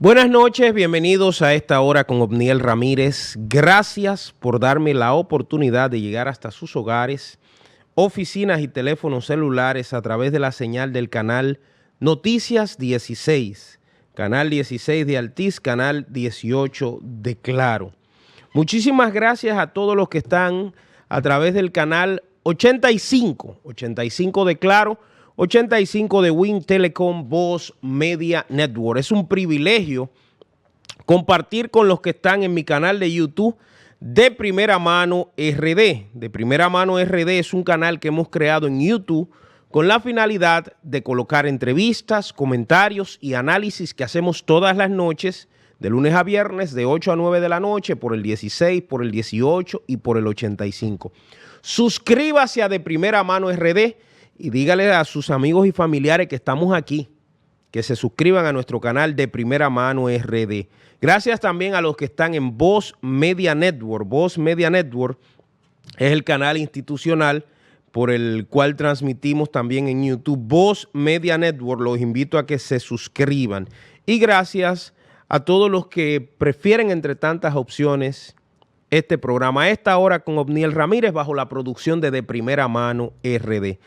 Buenas noches, bienvenidos a esta hora con Obniel Ramírez. Gracias por darme la oportunidad de llegar hasta sus hogares, oficinas y teléfonos celulares a través de la señal del canal Noticias 16, canal 16 de Altiz, canal 18 de Claro. Muchísimas gracias a todos los que están a través del canal 85 de Claro, 85 de Win Telecom Voz Media Network. Es un privilegio compartir con los que están en mi canal de YouTube de Primera Mano RD. De Primera Mano RD es un canal que hemos creado en YouTube con la finalidad de colocar entrevistas, comentarios y análisis que hacemos todas las noches, de lunes a viernes, de 8 a 9 de la noche, por el 16, por el 18 y por el 85. Suscríbase a De Primera Mano RD y dígale a sus amigos y familiares que estamos aquí, que se suscriban a nuestro canal de Primera Mano RD. Gracias también a los que están en Voz Media Network. Voz Media Network es el canal institucional por el cual transmitimos también en YouTube. Voz Media Network, los invito a que se suscriban. Y gracias a todos los que prefieren entre tantas opciones este programa a esta hora con Obniel Ramírez bajo la producción de Primera Mano RD.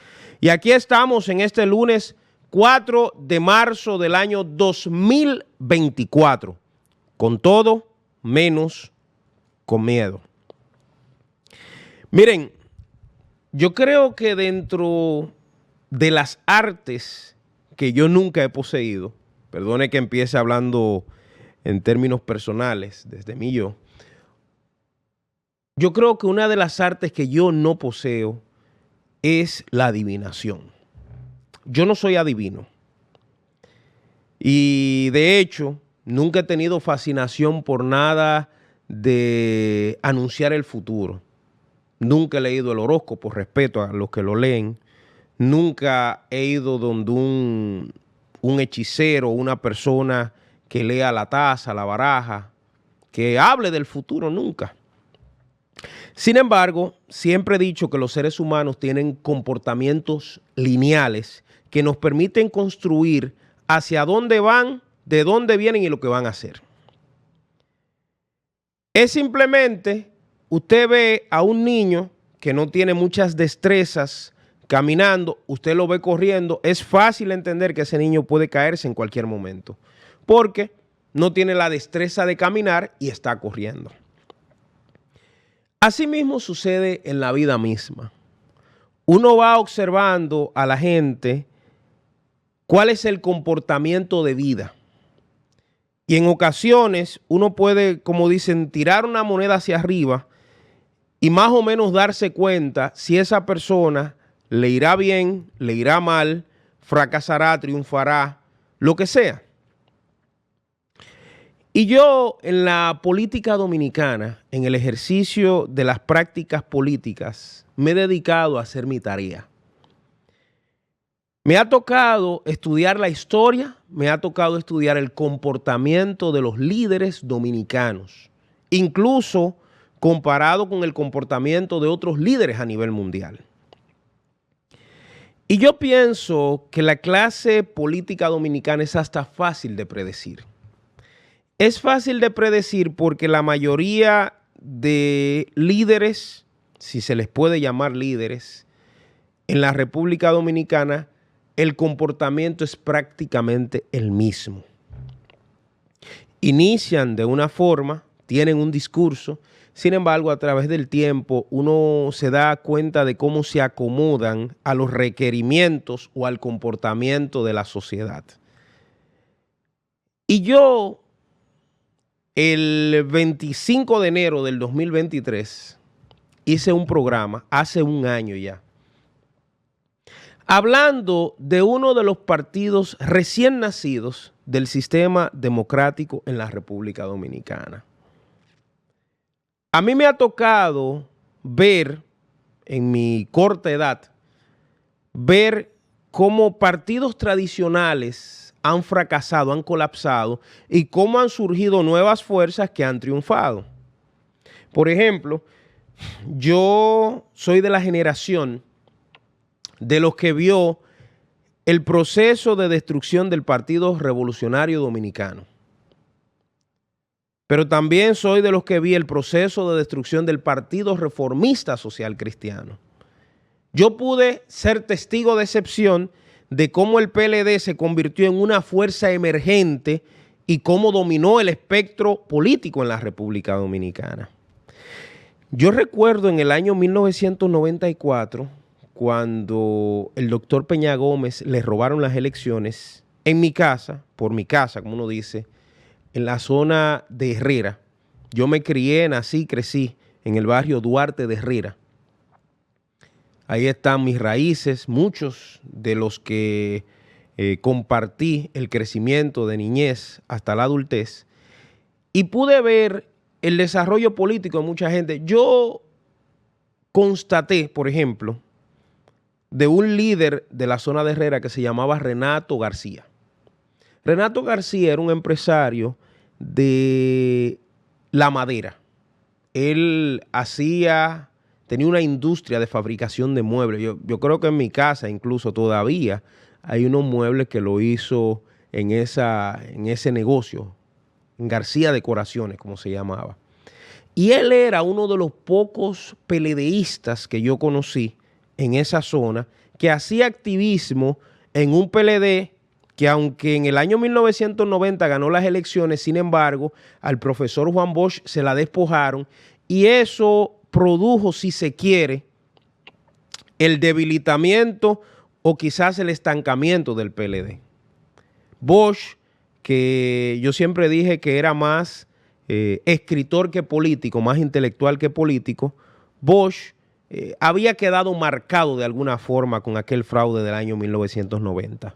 Y aquí estamos en este lunes 4 de marzo del año 2024, con todo menos con miedo. Miren, yo creo que dentro de las artes que yo nunca he poseído, perdone que empiece hablando en términos personales desde mí yo creo que una de las artes que yo no poseo es la adivinación. Yo no soy adivino. Y de hecho, nunca he tenido fascinación por nada de anunciar el futuro. Nunca he leído el horóscopo, por respeto a los que lo leen. Nunca he ido donde un hechicero, una persona que lea la taza, la baraja, que hable del futuro, nunca. Sin embargo, siempre he dicho que los seres humanos tienen comportamientos lineales que nos permiten construir hacia dónde van, de dónde vienen y lo que van a hacer. Es simplemente, usted ve a un niño que no tiene muchas destrezas caminando, usted lo ve corriendo, es fácil entender que ese niño puede caerse en cualquier momento, porque no tiene la destreza de caminar y está corriendo. Asimismo sucede en la vida misma. Uno va observando a la gente cuál es el comportamiento de vida. Y en ocasiones uno puede, como dicen, tirar una moneda hacia arriba y más o menos darse cuenta si esa persona le irá bien, le irá mal, fracasará, triunfará, lo que sea. Y yo en la política dominicana, en el ejercicio de las prácticas políticas, me he dedicado a hacer mi tarea. Me ha tocado estudiar la historia, me ha tocado estudiar el comportamiento de los líderes dominicanos, incluso comparado con el comportamiento de otros líderes a nivel mundial. Y yo pienso que la clase política dominicana es hasta fácil de predecir. Es fácil de predecir porque la mayoría de líderes, si se les puede llamar líderes, en la República Dominicana, el comportamiento es prácticamente el mismo. Inician de una forma, tienen un discurso, sin embargo, a través del tiempo uno se da cuenta de cómo se acomodan a los requerimientos o al comportamiento de la sociedad. Y yo, el 25 de enero del 2023, hice un programa, hace un año ya, hablando de uno de los partidos recién nacidos del sistema democrático en la República Dominicana. A mí me ha tocado ver, en mi corta edad, ver cómo partidos tradicionales han fracasado, han colapsado y cómo han surgido nuevas fuerzas que han triunfado. Por ejemplo, yo soy de la generación de los que vio el proceso de destrucción del Partido Revolucionario Dominicano. pero también soy de los que vi el proceso de destrucción del Partido Reformista Social Cristiano. Yo pude ser testigo de excepción de cómo el PLD se convirtió en una fuerza emergente y cómo dominó el espectro político en la República Dominicana. Yo recuerdo en el año 1994, cuando el doctor Peña Gómez le robaron las elecciones en mi casa, por mi casa, como uno dice, en la zona de Herrera. Yo me crié, nací, crecí en el barrio Duarte de Herrera. Ahí están mis raíces, muchos de los que compartí el crecimiento de niñez hasta la adultez y pude ver el desarrollo político de mucha gente. Yo constaté, por ejemplo, de un líder de la zona de Herrera que se llamaba Renato García. Renato García era un empresario de la madera. Él tenía una industria de fabricación de muebles. Yo creo que en mi casa incluso todavía hay unos muebles que lo hizo en ese negocio, en García Decoraciones, como se llamaba. Y él era uno de los pocos PLDistas que yo conocí en esa zona que hacía activismo en un PLD que, aunque en el año 1990 ganó las elecciones, sin embargo, al profesor Juan Bosch se la despojaron y eso produjo, si se quiere, el debilitamiento o quizás el estancamiento del PLD. Bosch, que yo siempre dije que era más escritor que político, más intelectual que político, Bosch había quedado marcado de alguna forma con aquel fraude del año 1990.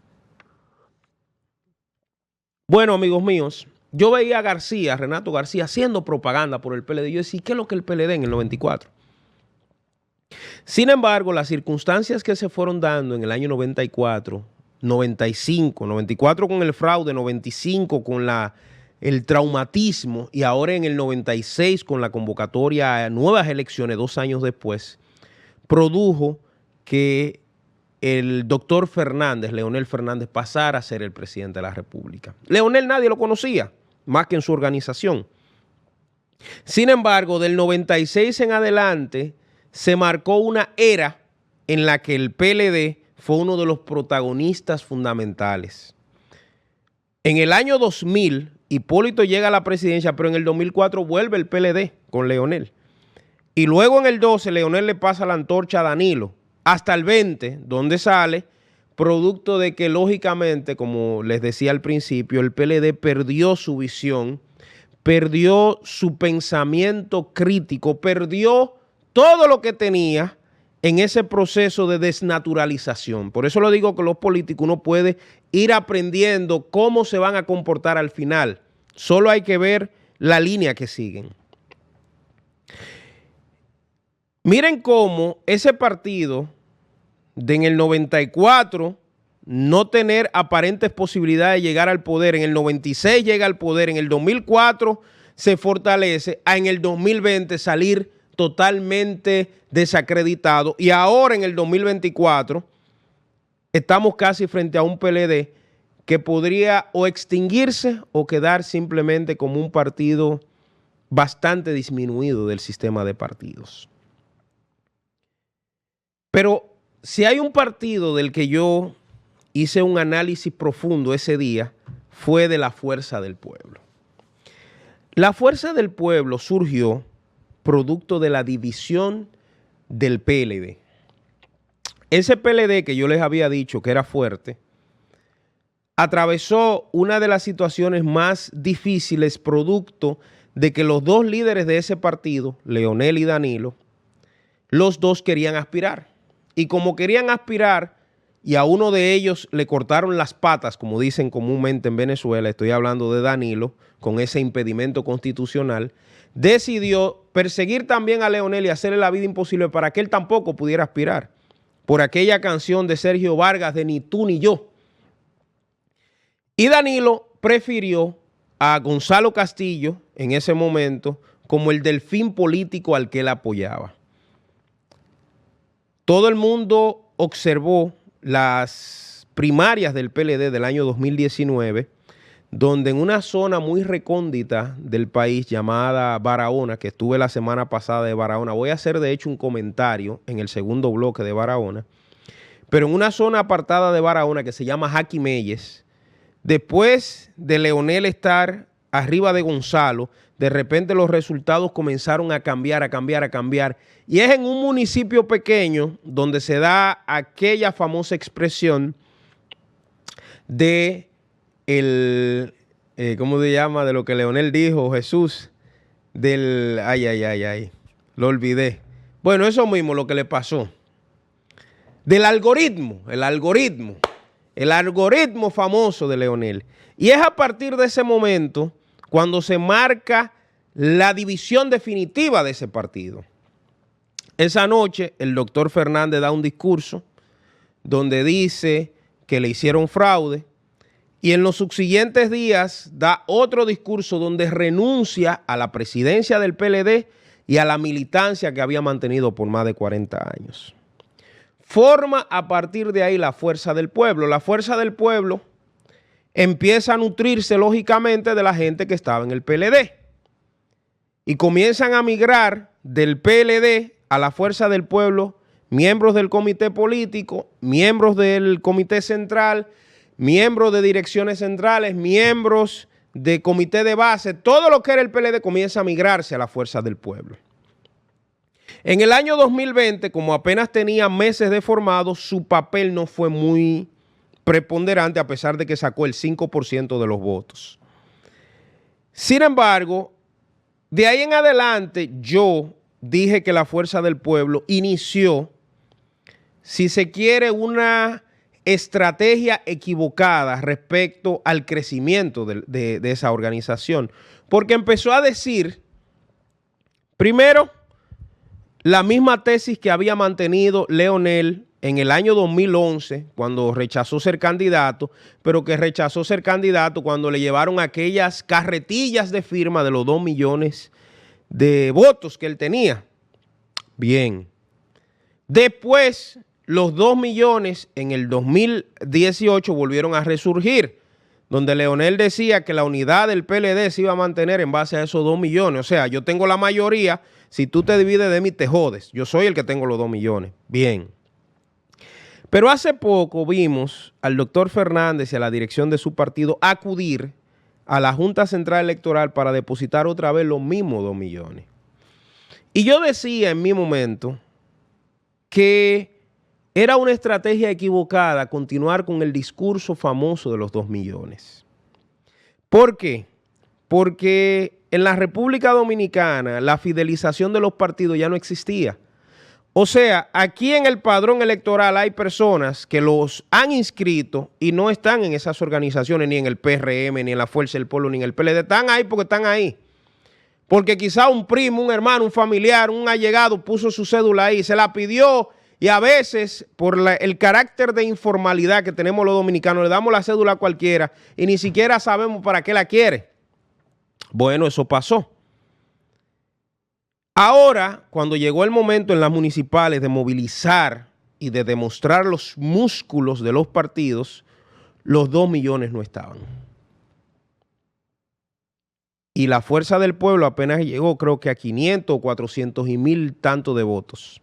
Bueno, amigos míos, yo veía a Renato García, haciendo propaganda por el PLD. Yo decía, ¿qué es lo que el PLD en el 94? Sin embargo, las circunstancias que se fueron dando en el año 94, 95, 94 con el fraude, 95 con el traumatismo y ahora en el 96 con la convocatoria a nuevas elecciones 2 años después, produjo que el doctor Fernández, Leonel Fernández, pasara a ser el presidente de la República. Leonel nadie lo conocía, más que en su organización. Sin embargo, del 96 en adelante, se marcó una era en la que el PLD fue uno de los protagonistas fundamentales. En el año 2000, Hipólito llega a la presidencia, pero en el 2004 vuelve el PLD con Leonel. Y luego en el 12, Leonel le pasa la antorcha a Danilo, hasta el 20, donde sale, producto de que lógicamente, como les decía al principio, el PLD perdió su visión, perdió su pensamiento crítico, perdió todo lo que tenía en ese proceso de desnaturalización. Por eso lo digo que los políticos uno puede ir aprendiendo cómo se van a comportar al final. Solo hay que ver la línea que siguen. Miren cómo ese partido en el 94 no tener aparentes posibilidades de llegar al poder, en el 96 llega al poder, en el 2004 se fortalece, en el 2020 salir totalmente desacreditado y ahora en el 2024 estamos casi frente a un PLD que podría o extinguirse o quedar simplemente como un partido bastante disminuido del sistema de partidos. Pero si hay un partido del que yo hice un análisis profundo ese día, fue de la Fuerza del Pueblo. La Fuerza del Pueblo surgió producto de la división del PLD. Ese PLD que yo les había dicho que era fuerte, atravesó una de las situaciones más difíciles producto de que los dos líderes de ese partido, Leonel y Danilo, los dos querían aspirar. Y como querían aspirar y a uno de ellos le cortaron las patas, como dicen comúnmente en Venezuela, estoy hablando de Danilo, con ese impedimento constitucional, decidió perseguir también a Leonel y hacerle la vida imposible para que él tampoco pudiera aspirar, por aquella canción de Sergio Vargas de Ni tú ni yo. Y Danilo prefirió a Gonzalo Castillo en ese momento como el delfín político al que él apoyaba. Todo el mundo observó las primarias del PLD del año 2019, donde en una zona muy recóndita del país llamada Barahona, que estuve la semana pasada de Barahona, voy a hacer de hecho un comentario en el segundo bloque de Barahona, pero en una zona apartada de Barahona que se llama Jaquimeyes, después de Leonel estar arriba de Gonzalo, de repente los resultados comenzaron a cambiar, y es en un municipio pequeño donde se da aquella famosa expresión de ¿cómo se llama? De lo que Leonel dijo, Jesús, lo olvidé. Bueno, eso mismo lo que le pasó. Del algoritmo, el algoritmo famoso de Leonel. Y es a partir de ese momento cuando se marca la división definitiva de ese partido. Esa noche el doctor Fernández da un discurso donde dice que le hicieron fraude, y en los subsiguientes días da otro discurso donde renuncia a la presidencia del PLD y a la militancia que había mantenido por más de 40 años. Forma a partir de ahí la Fuerza del Pueblo. La Fuerza del Pueblo empieza a nutrirse lógicamente de la gente que estaba en el PLD y comienzan a migrar del PLD a la Fuerza del Pueblo miembros del comité político, miembros del comité central, miembros de direcciones centrales, miembros de comité de base, todo lo que era el PLD comienza a migrarse a la Fuerza del Pueblo. En el año 2020, como apenas tenía meses de formado, su papel no fue muy preponderante a pesar de que sacó el 5% de los votos. Sin embargo, de ahí en adelante yo dije que la Fuerza del Pueblo inició, si se quiere, una estrategia equivocada respecto al crecimiento de esa organización, porque empezó a decir, primero, la misma tesis que había mantenido Leonel en el año 2011, cuando rechazó ser candidato, pero que rechazó ser candidato cuando le llevaron aquellas carretillas de firma de los 2 millones de votos que él tenía. Bien. Después, los 2 millones en el 2018 volvieron a resurgir, donde Leonel decía que la unidad del PLD se iba a mantener en base a esos 2 millones. O sea, yo tengo la mayoría, si tú te divides de mí te jodes. Yo soy el que tengo los 2 millones. Bien. Pero hace poco vimos al doctor Fernández y a la dirección de su partido acudir a la Junta Central Electoral para depositar otra vez los mismos 2 millones. Y yo decía en mi momento que era una estrategia equivocada continuar con el discurso famoso de los 2 millones. ¿Por qué? Porque en la República Dominicana la fidelización de los partidos ya no existía. O sea, aquí en el padrón electoral hay personas que los han inscrito y no están en esas organizaciones, ni en el PRM, ni en la Fuerza del Pueblo, ni en el PLD. Están ahí porque están ahí. Porque quizá un primo, un hermano, un familiar, un allegado puso su cédula ahí, se la pidió. Y a veces, por el carácter de informalidad que tenemos los dominicanos, le damos la cédula a cualquiera y ni siquiera sabemos para qué la quiere. Bueno, eso pasó. Ahora, cuando llegó el momento en las municipales de movilizar y de demostrar los músculos de los partidos, los 2 millones no estaban. Y la Fuerza del Pueblo apenas llegó, creo que a 500 o 400 y 1000 tantos de votos.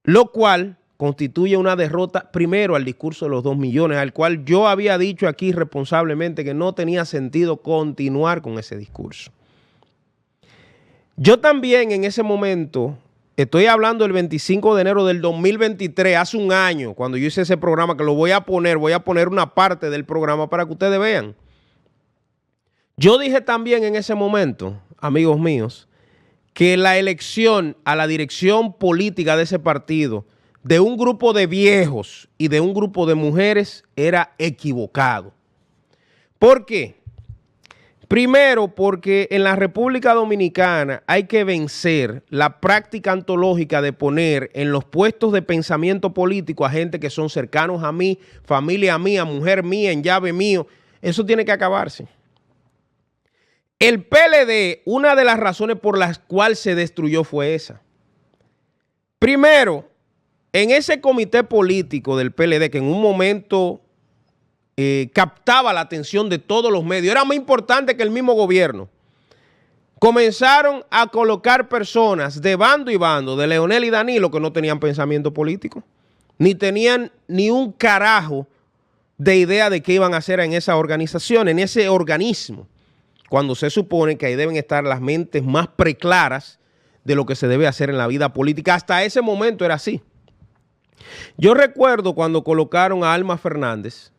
Lo cual constituye una derrota primero al discurso de los 2 millones, al cual yo había dicho aquí responsablemente que no tenía sentido continuar con ese discurso. Yo también en ese momento, estoy hablando del 25 de enero del 2023, hace un año, cuando yo hice ese programa, que lo voy a poner una parte del programa para que ustedes vean. Yo dije también en ese momento, amigos míos, que la elección a la dirección política de ese partido, de un grupo de viejos y de un grupo de mujeres, era equivocado. ¿Por qué? Primero, porque en la República Dominicana hay que vencer la práctica antológica de poner en los puestos de pensamiento político a gente que son cercanos a mí, familia mía, mujer mía, en llave mío. Eso tiene que acabarse. El PLD, una de las razones por las cuales se destruyó fue esa. Primero, en ese comité político del PLD, que en un momento captaba la atención de todos los medios. Era más importante que el mismo gobierno. Comenzaron a colocar personas de bando y bando, de Leonel y Danilo, que no tenían pensamiento político, ni tenían ni un carajo de idea de qué iban a hacer en esa organización, en ese organismo, cuando se supone que ahí deben estar las mentes más preclaras de lo que se debe hacer en la vida política. Hasta ese momento era así. Yo recuerdo cuando colocaron a Alma Fernández.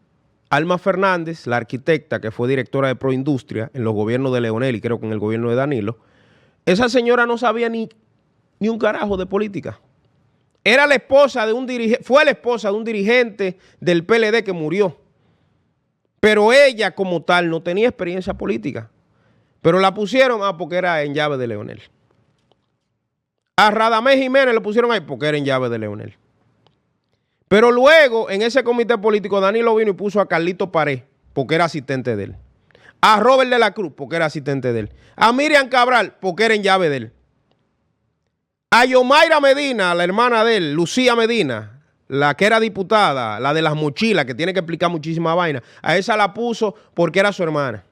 Alma Fernández, la arquitecta que fue directora de Proindustria en los gobiernos de Leonel y creo que en el gobierno de Danilo, esa señora no sabía ni un carajo de política. Era la esposa de un dirigente, fue la esposa de un dirigente del PLD que murió. Pero ella como tal no tenía experiencia política. Pero la pusieron porque era en llave de Leonel. A Radamés Jiménez le pusieron ahí porque era en llave de Leonel. Pero luego, en ese comité político, Danilo vino y puso a Carlito Pared, porque era asistente de él. A Robert de la Cruz, porque era asistente de él. A Miriam Cabral, porque era en llave de él. A Yomaira Medina, la hermana de él, Lucía Medina, la que era diputada, la de las mochilas, que tiene que explicar muchísima vaina. A esa la puso porque era su hermana.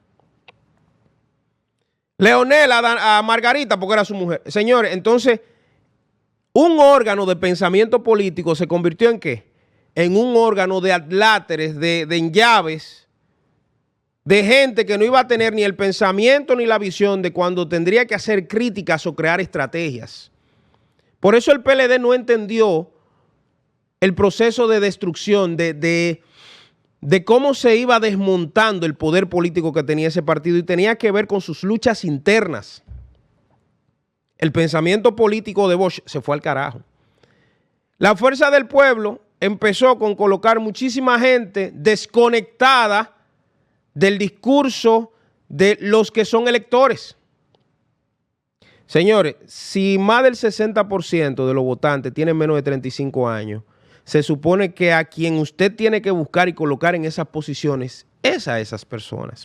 Leonel a Margarita, porque era su mujer. Señores, entonces, un órgano de pensamiento político se convirtió ¿en qué? En un órgano de adláteres, de enllaves, de gente que no iba a tener ni el pensamiento ni la visión de cuando tendría que hacer críticas o crear estrategias. Por eso el PLD no entendió el proceso de destrucción, de cómo se iba desmontando el poder político que tenía ese partido y tenía que ver con sus luchas internas. El pensamiento político de Bosch se fue al carajo. La Fuerza del Pueblo empezó con colocar muchísima gente desconectada del discurso de los que son electores. Señores, si más del 60% de los votantes tienen menos de 35 años, se supone que a quien usted tiene que buscar y colocar en esas posiciones es a esas personas.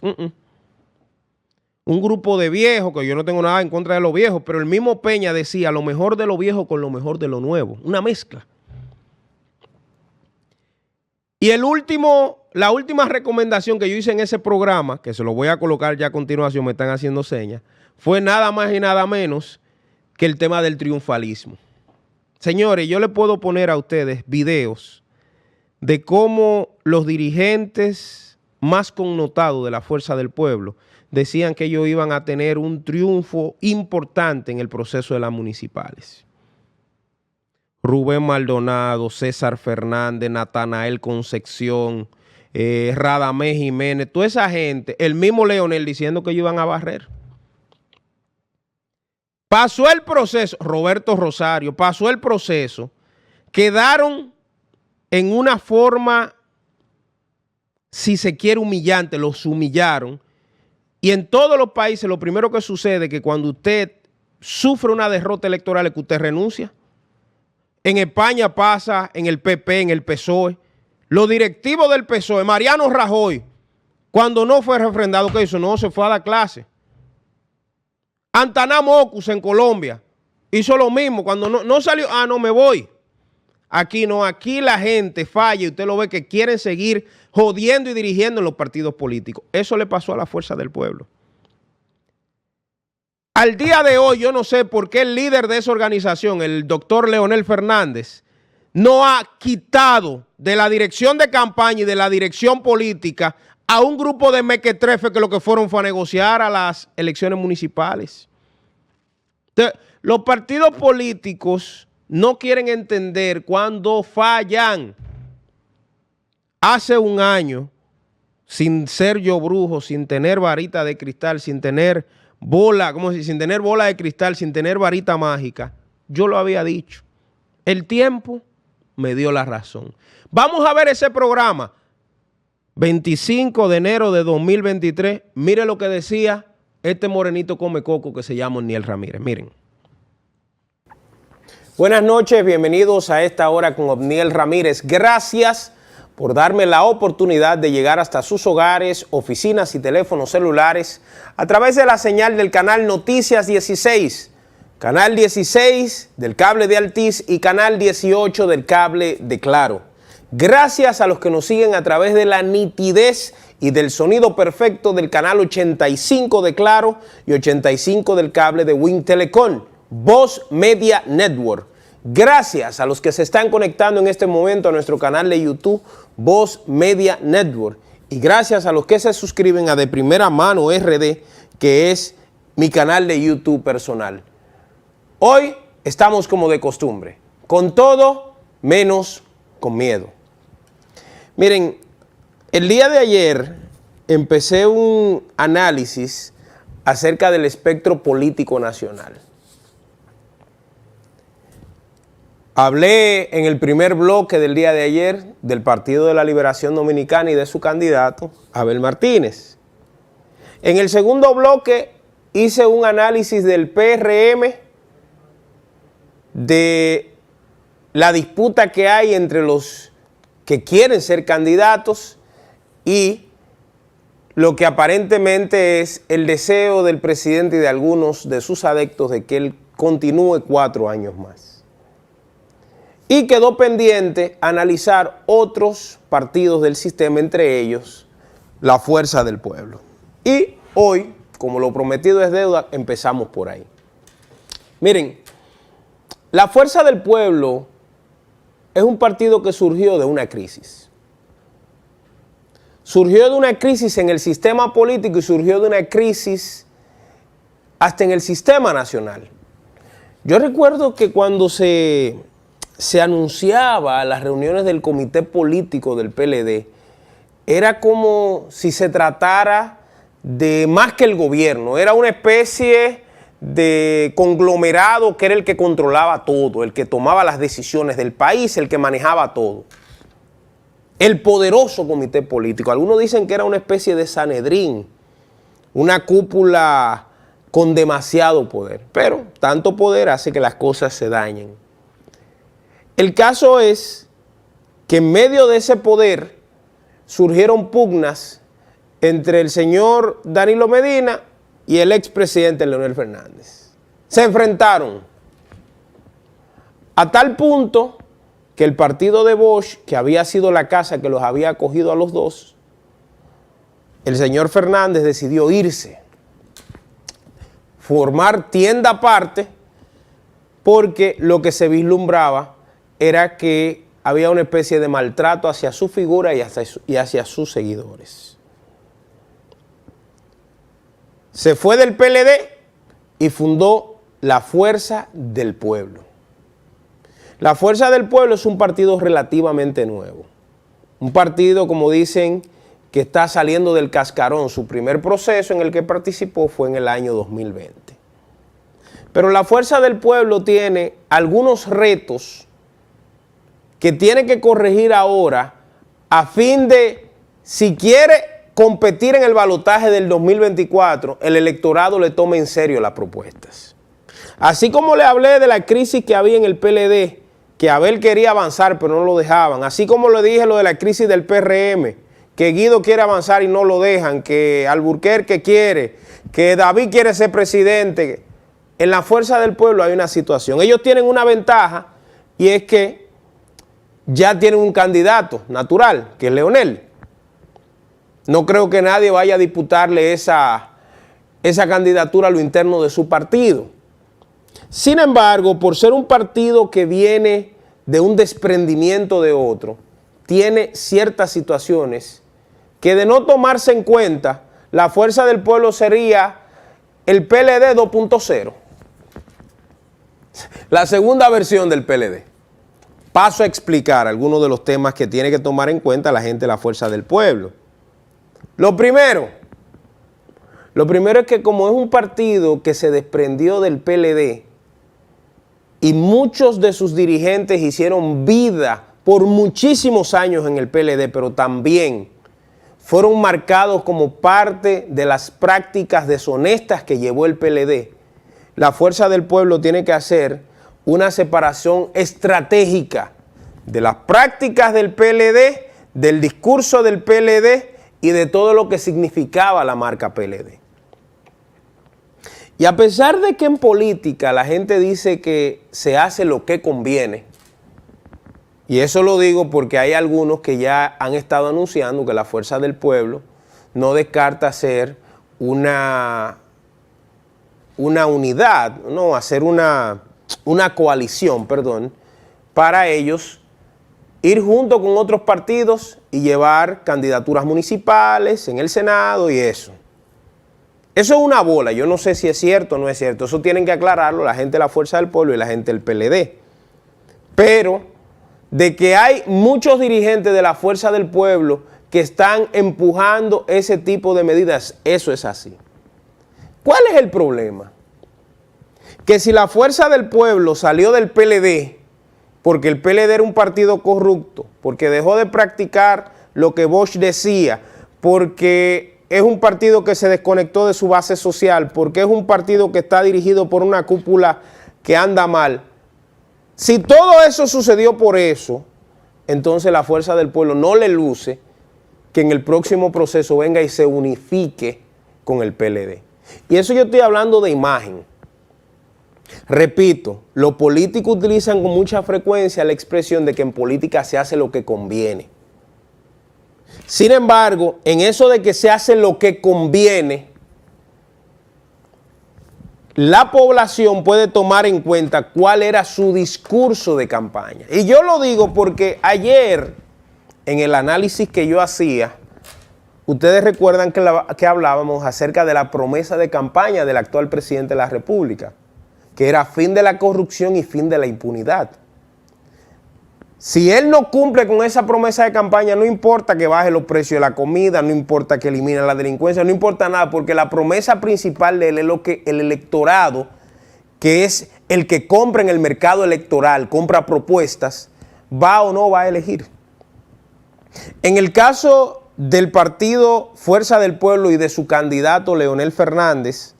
Un grupo de viejos, que yo no tengo nada en contra de los viejos, pero el mismo Peña decía lo mejor de lo viejo con lo mejor de lo nuevo. Una mezcla. Y la última recomendación que yo hice en ese programa, que se lo voy a colocar ya a continuación, me están haciendo señas, fue nada más y nada menos que el tema del triunfalismo. Señores, yo le puedo poner a ustedes videos de cómo los dirigentes más connotados de la Fuerza del Pueblo decían que ellos iban a tener un triunfo importante en el proceso de las municipales. Rubén Maldonado, César Fernández, Natanael Concepción, Radamés Jiménez, toda esa gente, el mismo Leonel diciendo que ellos iban a barrer. Pasó el proceso, Roberto Rosario, pasó el proceso, quedaron en una forma, si se quiere, humillante, los humillaron. Y en todos los países lo primero que sucede es que cuando usted sufre una derrota electoral es que usted renuncia. En España pasa, en el PP, en el PSOE. Los directivos del PSOE, Mariano Rajoy, cuando no fue refrendado, ¿qué hizo? No, se fue a la clase. Antaná Mocus en Colombia hizo lo mismo. Cuando no salió, no me voy. Aquí no, aquí la gente falla y usted lo ve que quieren seguir jodiendo y dirigiendo en los partidos políticos. Eso le pasó a la Fuerza del Pueblo. Al día de hoy yo no sé por qué el líder de esa organización, el doctor Leonel Fernández, no ha quitado de la dirección de campaña y de la dirección política a un grupo de mequetrefes que lo que fueron fue a negociar a las elecciones municipales. Entonces, los partidos políticos no quieren entender cuando fallan. Hace un año, sin ser yo brujo, sin tener varita de cristal, sin tener bola, sin tener bola de cristal, sin tener varita mágica, yo lo había dicho. El tiempo me dio la razón. Vamos a ver ese programa. 25 de enero de 2023. Mire lo que decía este morenito come coco que se llama Niel Ramírez. Miren. Buenas noches, bienvenidos a esta hora con Obniel Ramírez. Gracias por darme la oportunidad de llegar hasta sus hogares, oficinas y teléfonos celulares a través de la señal del canal Noticias 16, canal 16 del cable de Altiz y canal 18 del cable de Claro. Gracias a los que nos siguen a través de la nitidez y del sonido perfecto del canal 85 de Claro y 85 del cable de Win Telecom, Voz Media Network. Gracias a los que se están conectando en este momento a nuestro canal de YouTube, Voz Media Network. Y gracias a los que se suscriben a De Primera Mano RD, que es mi canal de YouTube personal. Hoy estamos como de costumbre, con todo menos con miedo. Miren, el día de ayer empecé un análisis acerca del espectro político nacional. Hablé en el primer bloque del día de ayer del Partido de la Liberación Dominicana y de su candidato, Abel Martínez. En el segundo bloque hice un análisis del PRM, de la disputa que hay entre los que quieren ser candidatos y lo que aparentemente es el deseo del presidente y de algunos de sus adeptos de que él continúe 4 años más. Y quedó pendiente analizar otros partidos del sistema, entre ellos la Fuerza del Pueblo. Y hoy, como lo prometido es deuda, empezamos por ahí. Miren, la Fuerza del Pueblo es un partido que surgió de una crisis. Surgió de una crisis en el sistema político y surgió de una crisis hasta en el sistema nacional. Yo recuerdo que cuando se anunciaba las reuniones del comité político del PLD, era como si se tratara de más que el gobierno, era una especie de conglomerado que era el que controlaba todo, el que tomaba las decisiones del país, el que manejaba todo. El poderoso comité político. Algunos dicen que era una especie de Sanedrín, una cúpula con demasiado poder, pero tanto poder hace que las cosas se dañen. El caso es que en medio de ese poder surgieron pugnas entre el señor Danilo Medina y el expresidente Leonel Fernández. Se enfrentaron a tal punto que el partido de Bosch, que había sido la casa que los había acogido a los dos, el señor Fernández decidió irse, formar tienda aparte, porque lo que se vislumbraba era que había una especie de maltrato hacia su figura y hacia sus seguidores. Se fue del PLD y fundó la Fuerza del Pueblo. La Fuerza del Pueblo es un partido relativamente nuevo. Un partido, como dicen, que está saliendo del cascarón. Su primer proceso en el que participó fue en el año 2020. Pero la Fuerza del Pueblo tiene algunos retos que tiene que corregir ahora a fin de, si quiere competir en el balotaje del 2024, el electorado le tome en serio las propuestas. Así como le hablé de la crisis que había en el PLD, que Abel quería avanzar pero no lo dejaban, así como le dije lo de la crisis del PRM, que Guido quiere avanzar y no lo dejan, que Alburquerque quiere, que David quiere ser presidente, en la Fuerza del Pueblo hay una situación. Ellos tienen una ventaja y es que ya tienen un candidato natural, que es Leonel. No creo que nadie vaya a disputarle esa candidatura a lo interno de su partido. Sin embargo, por ser un partido que viene de un desprendimiento de otro, tiene ciertas situaciones que, de no tomarse en cuenta, la Fuerza del Pueblo sería el PLD 2.0. La segunda versión del PLD. Paso a explicar algunos de los temas que tiene que tomar en cuenta la gente de la Fuerza del Pueblo. Lo primero es que como es un partido que se desprendió del PLD y muchos de sus dirigentes hicieron vida por muchísimos años en el PLD, pero también fueron marcados como parte de las prácticas deshonestas que llevó el PLD, la Fuerza del Pueblo tiene que hacer una separación estratégica de las prácticas del PLD, del discurso del PLD y de todo lo que significaba la marca PLD. Y a pesar de que en política la gente dice que se hace lo que conviene, Y eso lo digo porque hay algunos que ya han estado anunciando que la Fuerza del Pueblo no descarta hacer una unidad, no, hacer una coalición, perdón, para ellos ir junto con otros partidos y llevar candidaturas municipales en el Senado y eso. Eso es una bola, yo no sé si es cierto o no es cierto, eso tienen que aclararlo la gente de la Fuerza del Pueblo y la gente del PLD. Pero de que hay muchos dirigentes de la Fuerza del Pueblo que están empujando ese tipo de medidas, eso es así. ¿Cuál es el problema? Que si la Fuerza del Pueblo salió del PLD, porque el PLD era un partido corrupto, porque dejó de practicar lo que Bosch decía, porque es un partido que se desconectó de su base social, porque es un partido que está dirigido por una cúpula que anda mal. Si todo eso sucedió por eso, entonces la Fuerza del Pueblo no le luce que en el próximo proceso venga y se unifique con el PLD. Y eso yo estoy hablando de imagen. Repito, los políticos utilizan con mucha frecuencia la expresión de que en política se hace lo que conviene. Sin embargo, en eso de que se hace lo que conviene, la población puede tomar en cuenta cuál era su discurso de campaña. Y yo lo digo porque ayer, en el análisis que yo hacía, ustedes recuerdan que hablábamos acerca de la promesa de campaña del actual presidente de la República, que era fin de la corrupción y fin de la impunidad. Si él no cumple con esa promesa de campaña, no importa que baje los precios de la comida, no importa que elimine la delincuencia, no importa nada, porque la promesa principal de él es lo que el electorado, que es el que compra en el mercado electoral, compra propuestas, va o no va a elegir. En el caso del partido Fuerza del Pueblo y de su candidato Leonel Fernández,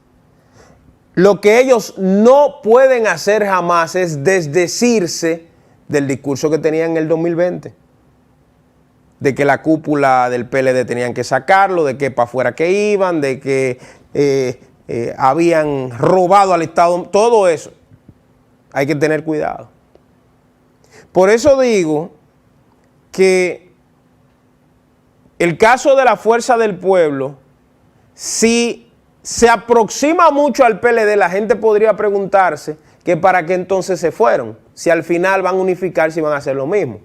lo que ellos no pueden hacer jamás es desdecirse del discurso que tenían en el 2020, de que la cúpula del PLD tenían que sacarlo, de que para afuera que iban, de que habían robado al Estado, todo eso. Hay que tener cuidado. Por eso digo que el caso de la Fuerza del Pueblo, si se aproxima mucho al PLD, la gente podría preguntarse que para qué entonces se fueron, si al final van a unificarse y van a hacer lo mismo.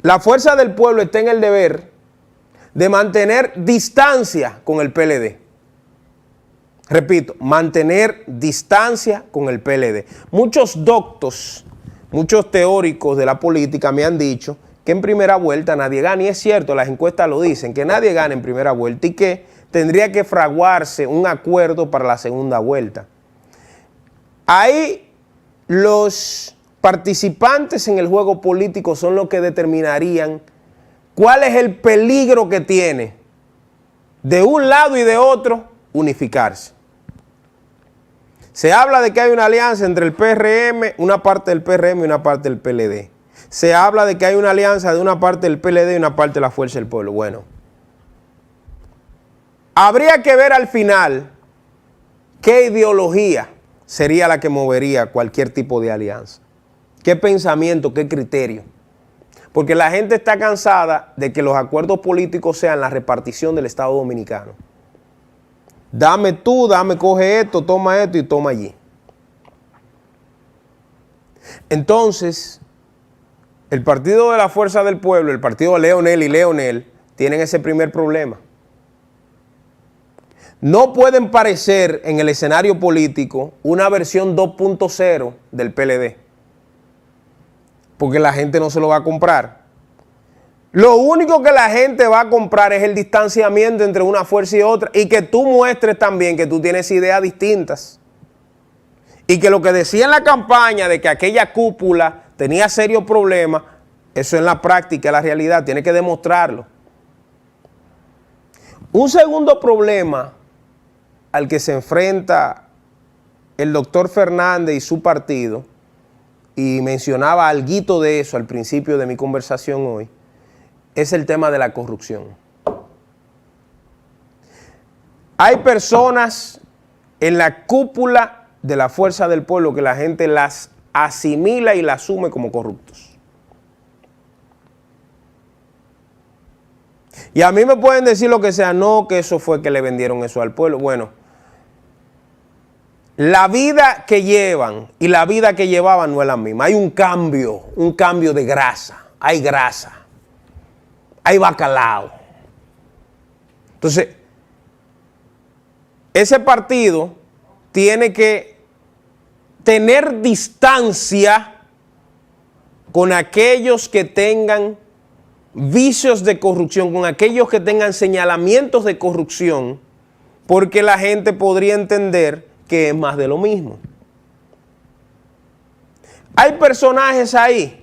La Fuerza del Pueblo está en el deber de mantener distancia con el PLD. Repito, mantener distancia con el PLD. Muchos doctos, muchos teóricos de la política me han dicho que en primera vuelta nadie gana, y es cierto, las encuestas lo dicen, que nadie gana en primera vuelta y que tendría que fraguarse un acuerdo para la segunda vuelta. Ahí los participantes en el juego político son los que determinarían cuál es el peligro que tiene de un lado y de otro unificarse. Se habla de que hay una alianza entre el PRM, una parte del PRM y una parte del PLD. Se habla de que hay una alianza de una parte del PLD y una parte de la Fuerza del Pueblo. Bueno, habría que ver al final qué ideología sería la que movería cualquier tipo de alianza. ¿Qué pensamiento, qué criterio? Porque la gente está cansada de que los acuerdos políticos sean la repartición del Estado Dominicano. Dame tú, coge esto, toma esto y toma allí. Entonces, el partido de la Fuerza del Pueblo, el partido de Leonel y Leonel, tienen ese primer problema. No pueden parecer en el escenario político una versión 2.0 del PLD, porque la gente no se lo va a comprar. Lo único que la gente va a comprar es el distanciamiento entre una fuerza y otra, y que tú muestres también que tú tienes ideas distintas. Y que lo que decía en la campaña de que aquella cúpula tenía serios problemas, eso en la práctica es la realidad, tiene que demostrarlo. Un segundo problema al que se enfrenta el doctor Fernández y su partido, y mencionaba alguito de eso al principio de mi conversación hoy, es el tema de la corrupción. Hay personas en la cúpula de la Fuerza del Pueblo que la gente las asimila y la asume como corruptos. Y a mí me pueden decir lo que sea, no, que eso fue que le vendieron eso al pueblo. Bueno, la vida que llevan y la vida que llevaban no es la misma. Hay un cambio de grasa. Hay grasa, hay bacalao. Entonces, ese partido tiene que tener distancia con aquellos que tengan vicios de corrupción, con aquellos que tengan señalamientos de corrupción, porque la gente podría entender que es más de lo mismo. Hay personajes ahí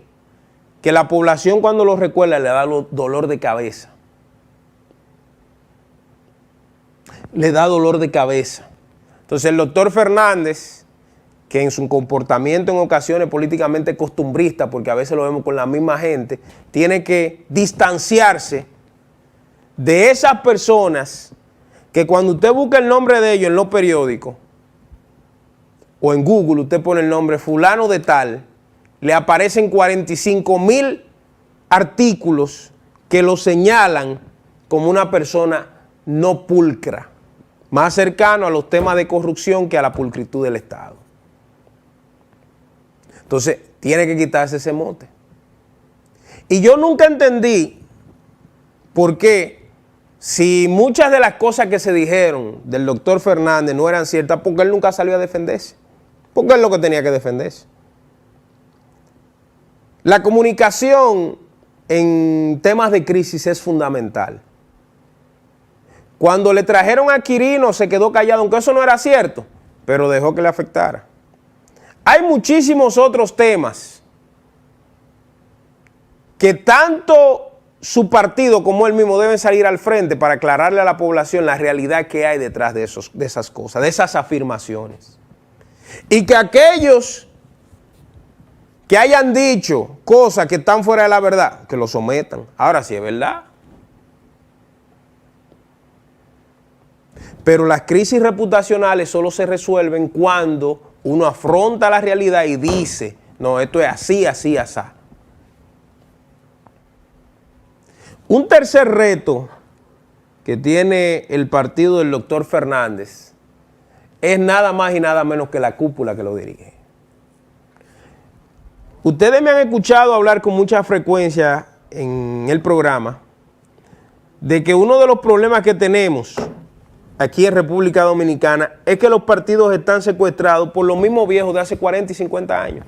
que la población cuando los recuerda le da dolor de cabeza. Le da dolor de cabeza. Entonces el doctor Fernández, que en su comportamiento en ocasiones políticamente costumbrista, porque a veces lo vemos con la misma gente, tiene que distanciarse de esas personas que cuando usted busca el nombre de ellos en los periódicos o en Google, usted pone el nombre fulano de tal, le aparecen 45,000 artículos que lo señalan como una persona no pulcra, más cercano a los temas de corrupción que a la pulcritud del Estado. Entonces, tiene que quitarse ese mote. Y yo nunca entendí por qué, si muchas de las cosas que se dijeron del doctor Fernández no eran ciertas, porque él nunca salió a defenderse. Porque es lo que tenía que defenderse. La comunicación en temas de crisis es fundamental. Cuando le trajeron a Quirino se quedó callado, aunque eso no era cierto, pero dejó que le afectara. Hay muchísimos otros temas que tanto su partido como él mismo deben salir al frente para aclararle a la población la realidad que hay detrás de esas cosas, de esas afirmaciones. Y que aquellos que hayan dicho cosas que están fuera de la verdad, que lo sometan. Ahora sí es verdad. Pero las crisis reputacionales solo se resuelven cuando uno afronta la realidad y dice, no, esto es así, así, así. Un tercer reto que tiene el partido del doctor Fernández es nada más y nada menos que la cúpula que lo dirige. Ustedes me han escuchado hablar con mucha frecuencia en el programa de que uno de los problemas que tenemos aquí en República Dominicana es que los partidos están secuestrados por los mismos viejos de hace 40 y 50 años.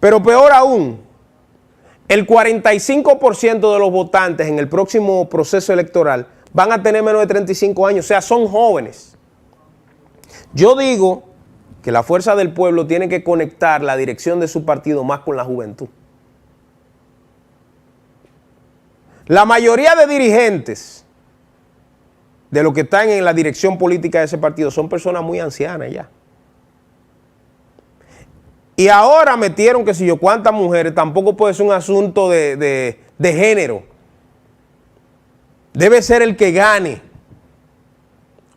Pero peor aún, el 45% de los votantes en el próximo proceso electoral van a tener menos de 35 años, o sea, son jóvenes. Yo digo que la fuerza del pueblo tiene que conectar la dirección de su partido más con la juventud. La mayoría de dirigentes de los que están en la dirección política de ese partido son personas muy ancianas ya. Y ahora metieron que si yo cuántas mujeres, tampoco puede ser un asunto de género. Debe ser el que gane.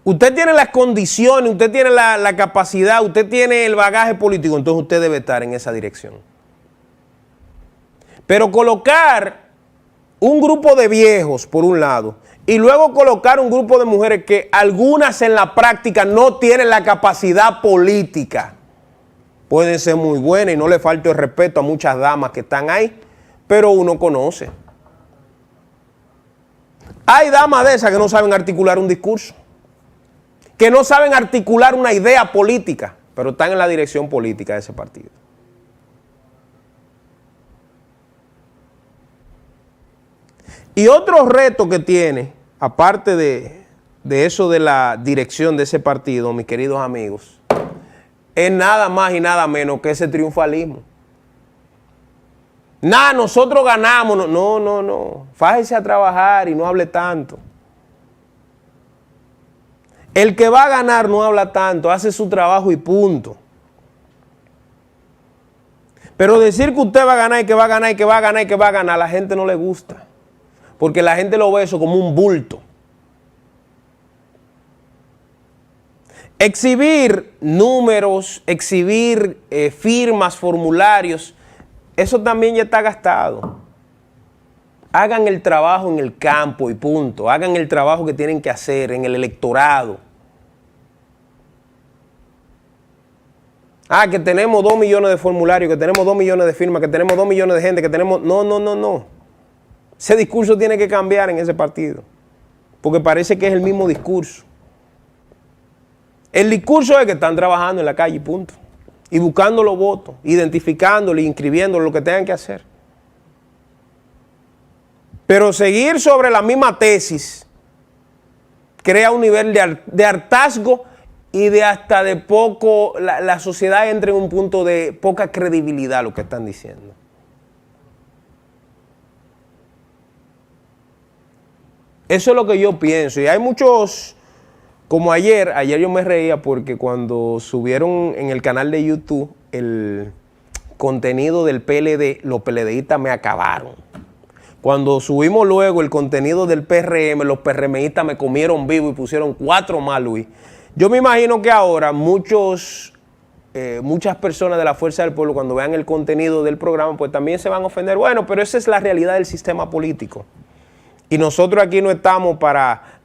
Usted tiene las condiciones, usted tiene la capacidad, usted tiene el bagaje político, entonces usted debe estar en esa dirección. Pero colocar un grupo de viejos, por un lado, y luego colocar un grupo de mujeres que algunas en la práctica no tienen la capacidad política, pueden ser muy buenas y no le falta el respeto a muchas damas que están ahí, pero uno conoce. Hay damas de esas que no saben articular un discurso, que no saben articular una idea política, pero están en la dirección política de ese partido. Y otro reto que tiene, aparte de eso de la dirección de ese partido, mis queridos amigos, es nada más y nada menos que ese triunfalismo. Nada, nosotros ganamos. No. Fájese a trabajar y no hable tanto. El que va a ganar no habla tanto, hace su trabajo y punto. Pero decir que usted va a ganar y que va a ganar y que va a ganar y que va a ganar, a la gente no le gusta. Porque la gente lo ve eso como un bulto. Exhibir números, exhibir firmas, formularios, eso también ya está gastado. Hagan el trabajo en el campo y punto. Hagan el trabajo que tienen que hacer en el electorado. Ah, que tenemos 2 millones de formularios, que tenemos 2 millones de firmas, que tenemos 2 millones de gente, que tenemos... No, no, no, no. Ese discurso tiene que cambiar en ese partido. Porque parece que es el mismo discurso. El discurso es que están trabajando en la calle, punto. Y buscando los votos, identificándolos, inscribiéndolos, lo que tengan que hacer. Pero seguir sobre la misma tesis crea un nivel de hartazgo y de hasta de poco, la sociedad entra en un punto de poca credibilidad lo que están diciendo. Eso es lo que yo pienso. Y hay muchos, como ayer yo me reía porque cuando subieron en el canal de YouTube el contenido del PLD, los PLDistas me acabaron. Cuando subimos luego el contenido del PRM, los PRMistas me comieron vivo y pusieron 4 más, Luis. Yo me imagino que ahora muchas personas de la Fuerza del Pueblo, cuando vean el contenido del programa, pues también se van a ofender. Bueno, pero esa es la realidad del sistema político. Y nosotros aquí no estamos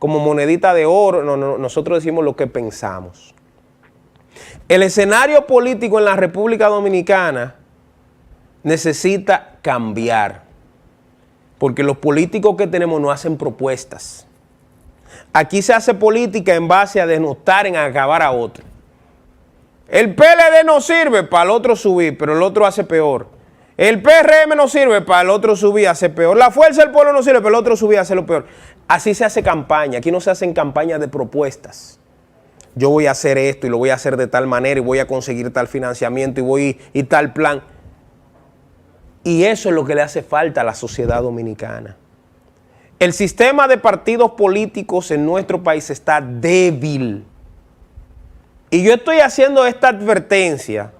como monedita de oro, no, nosotros decimos lo que pensamos. El escenario político en la República Dominicana necesita cambiar. Porque los políticos que tenemos no hacen propuestas. Aquí se hace política en base a denostar, en acabar a otro. El PLD no sirve para el otro subir, pero el otro hace peor. El PRM no sirve para el otro subir, hace peor. La Fuerza del Pueblo no sirve para el otro subir, hace lo peor. Así se hace campaña. Aquí no se hacen campañas de propuestas. Yo voy a hacer esto y lo voy a hacer de tal manera y voy a conseguir tal financiamiento y tal plan. Y eso es lo que le hace falta a la sociedad dominicana. El sistema de partidos políticos en nuestro país está débil. Y yo estoy haciendo esta advertencia,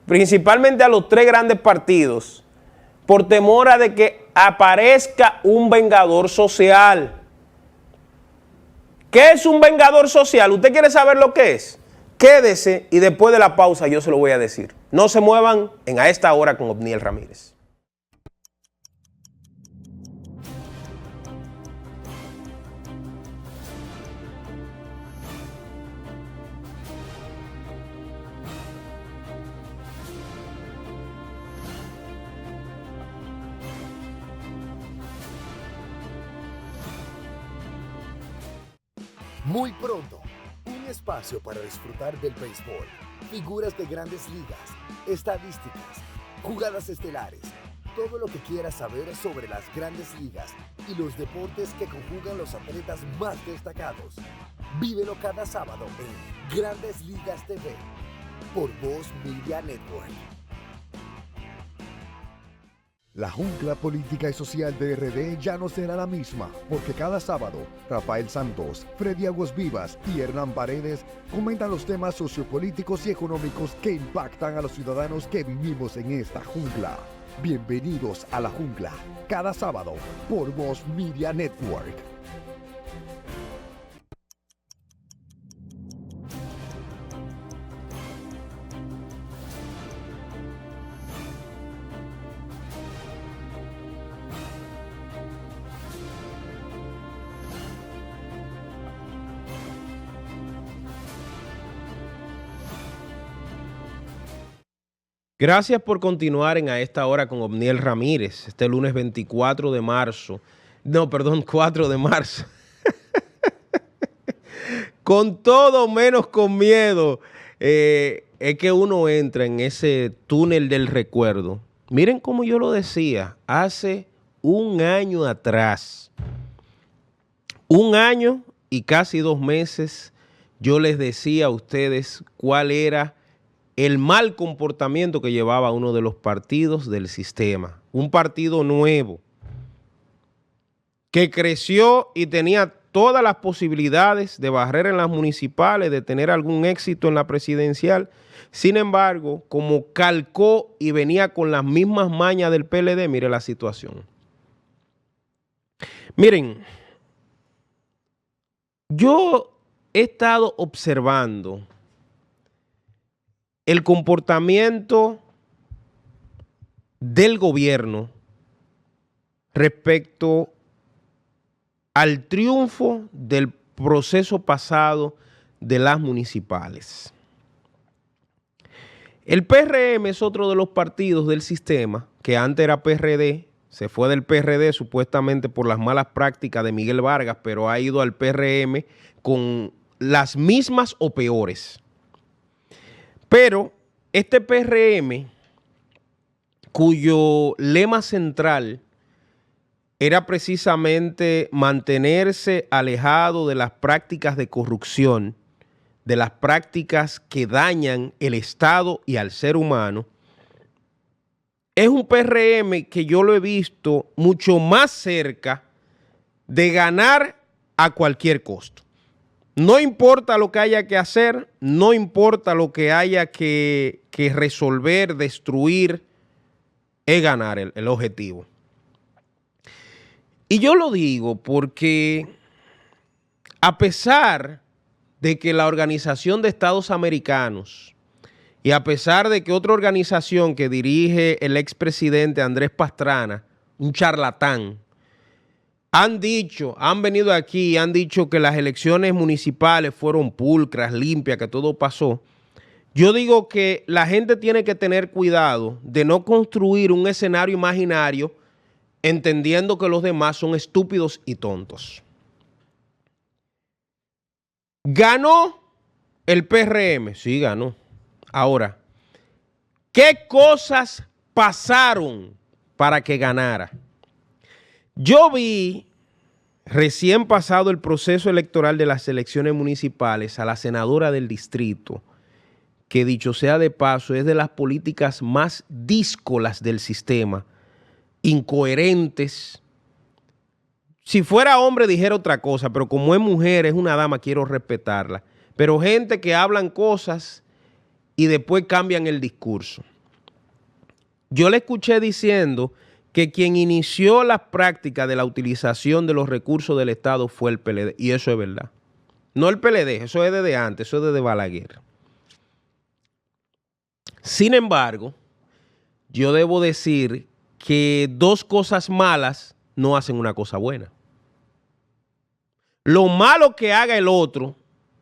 principalmente a los 3 grandes partidos, por temor a de que aparezca un vengador social. ¿Qué es un vengador social? ¿Usted quiere saber lo que es? Quédese y después de la pausa yo se lo voy a decir. No se muevan en A Esta Hora con Obniel Ramírez. Muy pronto, un espacio para disfrutar del béisbol, figuras de grandes ligas, estadísticas, jugadas estelares, todo lo que quieras saber sobre las grandes ligas y los deportes que conjugan los atletas más destacados. Vívelo cada sábado en Grandes Ligas TV por Voz Media Network. La jungla política y social de RD ya no será la misma, porque cada sábado, Rafael Santos, Freddy Aguas Vivas y Hernán Paredes comentan los temas sociopolíticos y económicos que impactan a los ciudadanos que vivimos en esta jungla. Bienvenidos a la jungla, cada sábado, por Voz Media Network. Gracias por continuar en A Esta Hora con Obniel Ramírez, este lunes 24 de marzo. No, perdón, 4 de marzo. Con todo menos con miedo. Es que uno entra en ese túnel del recuerdo. Miren cómo yo lo decía hace un año atrás. 1 año y casi 2 meses yo les decía a ustedes cuál era el mal comportamiento que llevaba uno de los partidos del sistema. Un partido nuevo que creció y tenía todas las posibilidades de barrer en las municipales, de tener algún éxito en la presidencial. Sin embargo, como calcó y venía con las mismas mañas del PLD, mire la situación. Miren, yo he estado observando el comportamiento del gobierno respecto al triunfo del proceso pasado de las municipales. El PRM es otro de los partidos del sistema que antes era PRD, se fue del PRD supuestamente por las malas prácticas de Miguel Vargas, pero ha ido al PRM con las mismas o peores. Pero este PRM, cuyo lema central era precisamente mantenerse alejado de las prácticas de corrupción, de las prácticas que dañan el Estado y al ser humano, es un PRM que yo lo he visto mucho más cerca de ganar a cualquier costo. No importa lo que haya que hacer, no importa lo que haya que resolver, destruir, es ganar el objetivo. Y yo lo digo porque a pesar de que la Organización de Estados Americanos y a pesar de que otra organización que dirige el expresidente Andrés Pastrana, un charlatán, han venido aquí y han dicho que las elecciones municipales fueron pulcras, limpias, que todo pasó. Yo digo que la gente tiene que tener cuidado de no construir un escenario imaginario entendiendo que los demás son estúpidos y tontos. ¿Ganó el PRM? Sí, ganó. Ahora, ¿qué cosas pasaron para que ganara? Yo vi, recién pasado el proceso electoral de las elecciones municipales, a la senadora del distrito, que dicho sea de paso, es de las políticas más díscolas del sistema, incoherentes. Si fuera hombre dijera otra cosa, pero como es mujer, es una dama, quiero respetarla. Pero gente que hablan cosas y después cambian el discurso. Yo le escuché diciendo que quien inició las prácticas de la utilización de los recursos del Estado fue el PLD, y eso es verdad. No el PLD, eso es desde antes, eso es desde Balaguer. Sin embargo, yo debo decir que dos cosas malas no hacen una cosa buena. Lo malo que haga el otro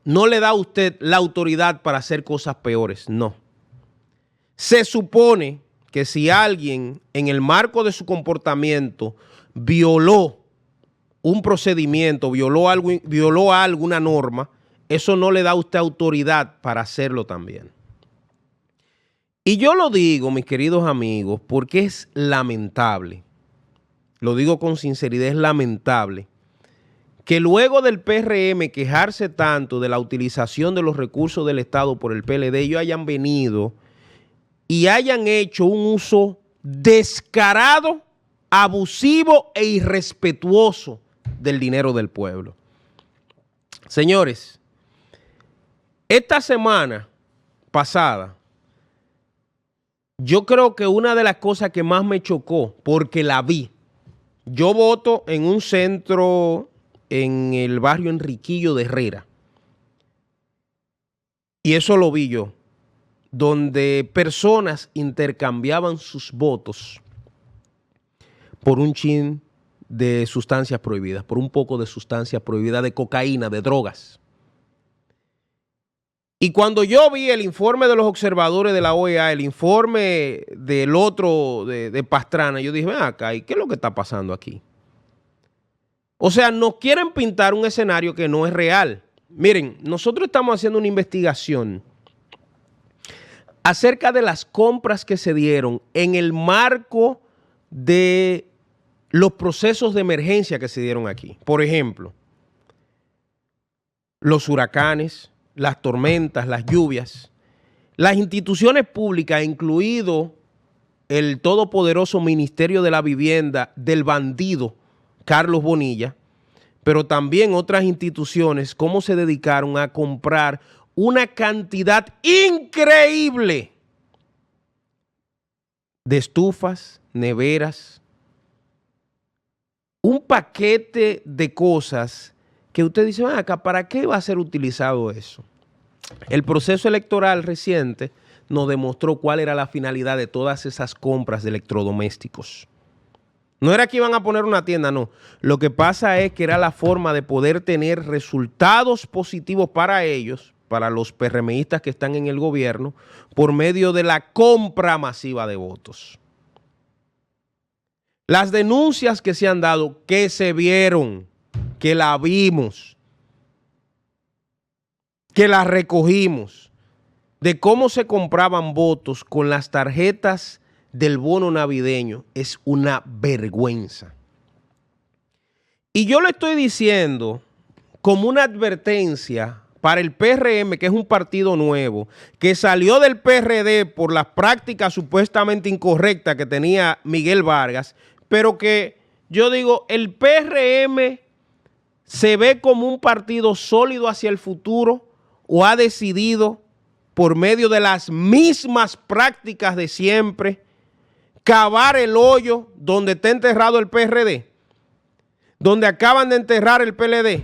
no le da a usted la autoridad para hacer cosas peores, no. Se supone que si alguien en el marco de su comportamiento violó un procedimiento, violó alguna norma, eso no le da a usted autoridad para hacerlo también. Y yo lo digo, mis queridos amigos, porque es lamentable, lo digo con sinceridad, es lamentable que luego del PRM quejarse tanto de la utilización de los recursos del Estado por el PLD, ellos hayan venido y hayan hecho un uso descarado, abusivo e irrespetuoso del dinero del pueblo. Señores, esta semana pasada, yo creo que una de las cosas que más me chocó, porque la vi, yo voto en un centro en el barrio Enriquillo de Herrera, y eso lo vi yo, donde personas intercambiaban sus votos por un chin de sustancias prohibidas, por un poco de sustancias prohibidas, de cocaína, de drogas. Y cuando yo vi el informe de los observadores de la OEA, el informe del otro, de Pastrana, yo dije, ven acá, ¿y qué es lo que está pasando aquí? O sea, nos quieren pintar un escenario que no es real. Miren, nosotros estamos haciendo una investigación acerca de las compras que se dieron en el marco de los procesos de emergencia que se dieron aquí. Por ejemplo, los huracanes, las tormentas, las lluvias, las instituciones públicas, incluido el todopoderoso Ministerio de la Vivienda del bandido Carlos Bonilla, pero también otras instituciones, cómo se dedicaron a comprar una cantidad increíble de estufas, neveras, un paquete de cosas que usted dice, acá, ¿para qué va a ser utilizado eso? El proceso electoral reciente nos demostró cuál era la finalidad de todas esas compras de electrodomésticos. No era que iban a poner una tienda, no. Lo que pasa es que era la forma de poder tener resultados positivos para ellos, para los PRMistas que están en el gobierno, por medio de la compra masiva de votos. Las denuncias que se han dado, que se vieron, que la vimos, que las recogimos, de cómo se compraban votos con las tarjetas del bono navideño, es una vergüenza. Y yo le estoy diciendo como una advertencia para el PRM, que es un partido nuevo, que salió del PRD por las prácticas supuestamente incorrectas que tenía Miguel Vargas, pero que yo digo, el PRM se ve como un partido sólido hacia el futuro o ha decidido, por medio de las mismas prácticas de siempre, cavar el hoyo donde está enterrado el PRD, donde acaban de enterrar el PLD,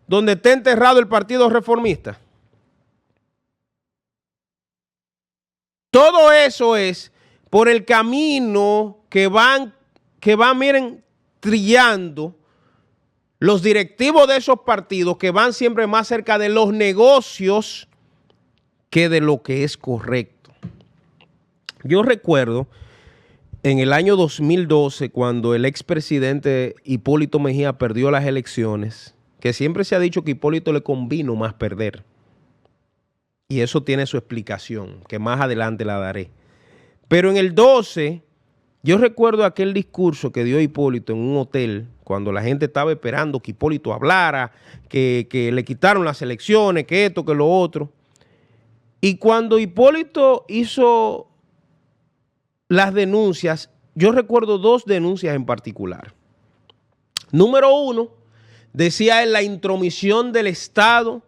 donde está enterrado el Partido Reformista. Todo eso es por el camino que van, miren, trillando los directivos de esos partidos, que van siempre más cerca de los negocios que de lo que es correcto. Yo recuerdo en el año 2012, cuando el expresidente Hipólito Mejía perdió las elecciones, que siempre se ha dicho que a Hipólito le convino más perder. Y eso tiene su explicación, que más adelante la daré. Pero en el 12, yo recuerdo aquel discurso que dio Hipólito en un hotel, cuando la gente estaba esperando que Hipólito hablara, que le quitaron las elecciones, que esto, que lo otro. Y cuando Hipólito hizo las denuncias, yo recuerdo dos denuncias en particular. Número uno, decía él, la intromisión del Estado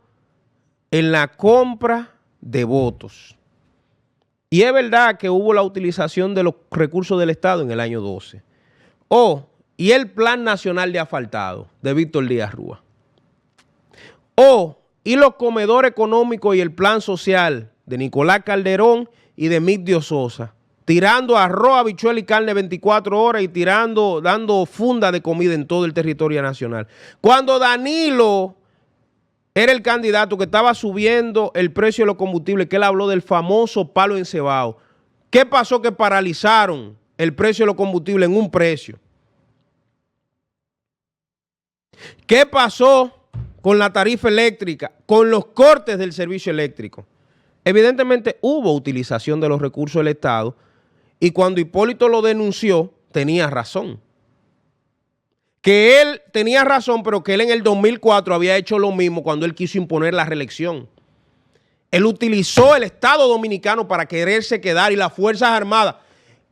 en la compra de votos. Y es verdad que hubo la utilización de los recursos del Estado en el año 12. Y el Plan Nacional de Asfaltado de Víctor Díaz Rúa. Y los comedores económicos y el plan social de Nicolás Calderón y de Migdio Sosa, tirando arroz, habichuela y carne 24 horas y dando funda de comida en todo el territorio nacional. Cuando Danilo era el candidato que estaba subiendo el precio de los combustibles, que él habló del famoso palo encebado. ¿Qué pasó? Que paralizaron el precio de los combustibles en un precio. ¿Qué pasó con la tarifa eléctrica, con los cortes del servicio eléctrico? Evidentemente hubo utilización de los recursos del Estado y cuando Hipólito lo denunció, tenía razón. Que él tenía razón, pero que él en el 2004 había hecho lo mismo cuando él quiso imponer la reelección. Él utilizó el Estado Dominicano para quererse quedar y las Fuerzas Armadas.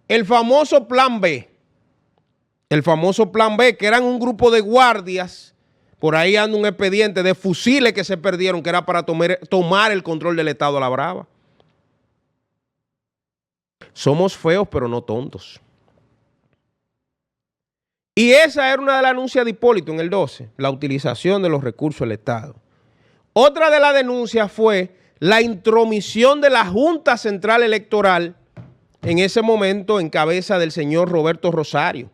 El famoso Plan B, que eran un grupo de guardias. Por ahí anda un expediente de fusiles que se perdieron, que era para tomar el control del Estado a la brava. Somos feos, pero no tontos. Y esa era una de las denuncias de Hipólito en el 12, la utilización de los recursos del Estado. Otra de las denuncias fue la intromisión de la Junta Central Electoral, en ese momento en cabeza del señor Roberto Rosario.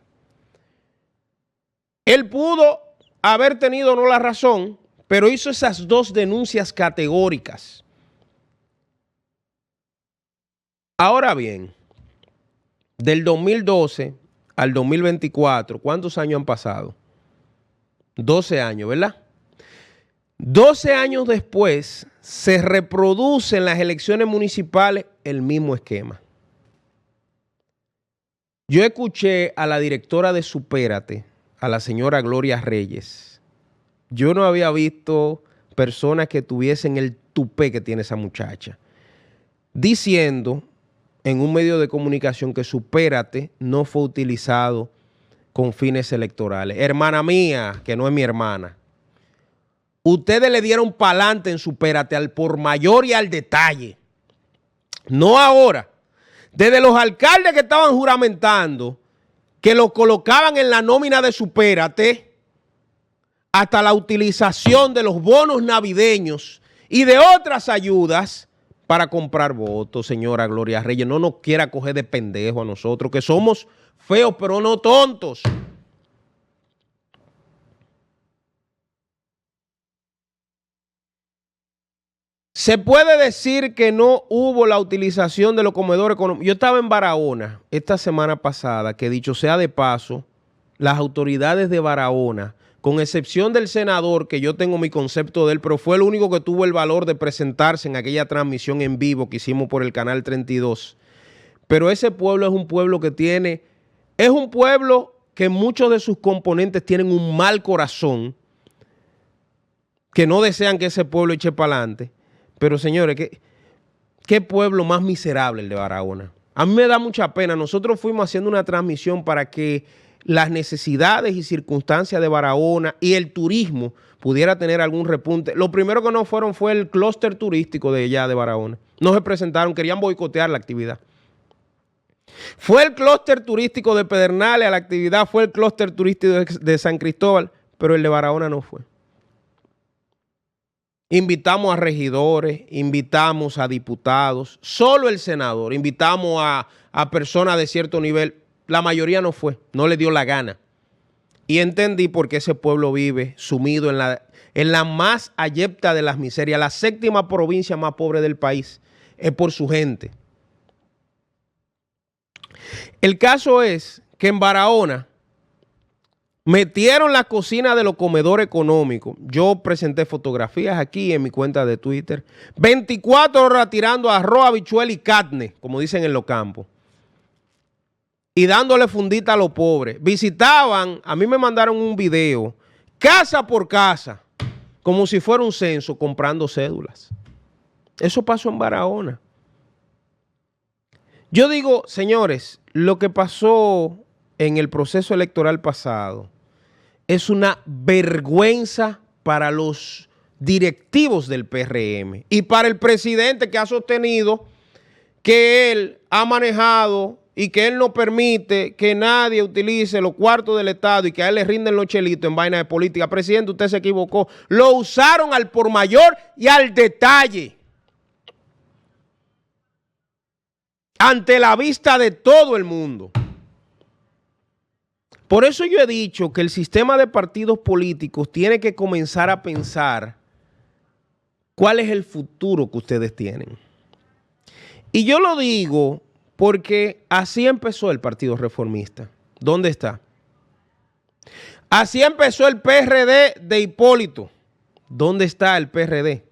Él pudo haber tenido no la razón, pero hizo esas dos denuncias categóricas. Ahora bien, del 2012 al 2024, ¿cuántos años han pasado? 12 años, ¿verdad? 12 años después, se reproduce en las elecciones municipales el mismo esquema. Yo escuché a la directora de Supérate, a la señora Gloria Reyes. Yo no había visto personas que tuviesen el tupé que tiene esa muchacha, diciendo en un medio de comunicación que Supérate no fue utilizado con fines electorales. Hermana mía, que no es mi hermana, ustedes le dieron pa'lante en Supérate al por mayor y al detalle. No ahora. Desde los alcaldes que estaban juramentando, que los colocaban en la nómina de Supérate, hasta la utilización de los bonos navideños y de otras ayudas para comprar votos, señora Gloria Reyes. No nos quiera coger de pendejo a nosotros, que somos feos pero no tontos. Se puede decir que no hubo la utilización de los comedores económicos. Yo estaba en Barahona esta semana pasada, que dicho sea de paso, las autoridades de Barahona, con excepción del senador, que yo tengo mi concepto de él, pero fue el único que tuvo el valor de presentarse en aquella transmisión en vivo que hicimos por el Canal 32. Pero ese pueblo es un pueblo es un pueblo que muchos de sus componentes tienen un mal corazón, que no desean que ese pueblo eche para adelante. Pero señores, ¿qué pueblo más miserable el de Barahona? A mí me da mucha pena. Nosotros fuimos haciendo una transmisión para que las necesidades y circunstancias de Barahona y el turismo pudiera tener algún repunte. Lo primero que no fueron fue el clúster turístico de allá de Barahona. No se presentaron, querían boicotear la actividad. Fue el clúster turístico de Pedernales a la actividad, fue el clúster turístico de San Cristóbal, pero el de Barahona no fue. Invitamos a regidores, invitamos a diputados, solo el senador, invitamos a personas de cierto nivel. La mayoría no fue, no le dio la gana. Y entendí por qué ese pueblo vive sumido en la más ayepta de las miserias. La séptima provincia más pobre del país es por su gente. El caso es que en Barahona metieron la cocina de los comedores económicos. Yo presenté fotografías aquí en mi cuenta de Twitter. 24 horas tirando arroz, habichuela y carne, como dicen en los campos. Y dándole fundita a los pobres. Visitaban, a mí me mandaron un video, casa por casa, como si fuera un censo, comprando cédulas. Eso pasó en Barahona. Yo digo, señores, lo que pasó en el proceso electoral pasado es una vergüenza para los directivos del PRM y para el presidente, que ha sostenido que él ha manejado y que él no permite que nadie utilice los cuartos del Estado y que a él le rinden los chelitos en vaina de política. Presidente, usted se equivocó. Lo usaron al por mayor y al detalle, ante la vista de todo el mundo. Por eso yo he dicho que el sistema de partidos políticos tiene que comenzar a pensar cuál es el futuro que ustedes tienen. Y yo lo digo porque así empezó el Partido Reformista. ¿Dónde está? Así empezó el PRD de Hipólito. ¿Dónde está el PRD?